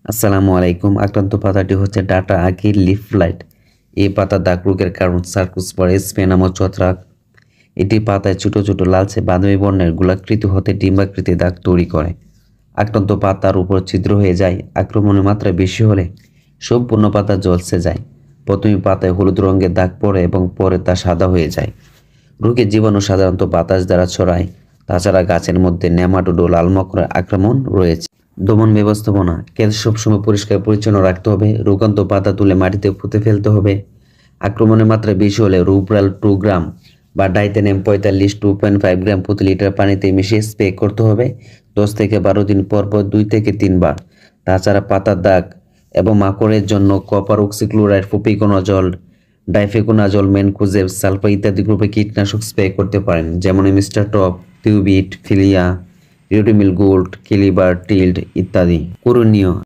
আসসালামু আলাইকুম। আক্রান্ত পাতাটি হচ্ছে ডাটা আঁকির লিফ ফ্লাইট। এই পাতা দাগ রোগের কারণ সার্কুস পরে স্পে নামক ছত্রাক। এটি পাতায় ছোট ছোট লালচে বাদামি বর্ণের গোলাকৃতি হতে ডিম্বাকৃতি দাগ তৈরি করে। আক্রান্ত পাতার উপর ছিদ্র হয়ে যায়। আক্রমণের মাত্রা বেশি হলে সম্পূর্ণ পাতা ঝলসে যায়। প্রথমে পাতায় হলুদ রঙের দাগ পড়ে এবং পরে তা সাদা হয়ে যায়। রোগের জীবাণু সাধারণত বাতাস দ্বারা ছড়ায়। তাছাড়া গাছের মধ্যে নেমাটোড ও লাল মকড়ার আক্রমণ রয়েছে। দমন ব্যবস্থাপনা: ক্ষেত সবসময় পরিষ্কার পরিচ্ছন্ন রাখতে হবে। রোগাক্রান্ত পাতা তুলে মাটিতে পুঁতে ফেলতে হবে। আক্রমণের মাত্রা বেশি হলে রুব্রাল 2 গ্রাম বা ডাইথেনিয়াম 45 2.5 গ্রাম প্রতি লিটার পানিতে মিশিয়ে স্প্রে করতে হবে 10 থেকে 12 দিন পর পর 2 থেকে 3 বার। তাছাড়া পাতার দাগ এবং মাকড়ের জন্য copper oxychloride, propiconazole, difenoconazole, mancozeb, sulphur ইত্যাদি গ্রুপে কীটনাশক স্প্রে করতে পারেন, যেমন mister Top, Tubit, Filia, Ridomil Gold, Kilibar, Tilt ইত্যাদি। করণীয়: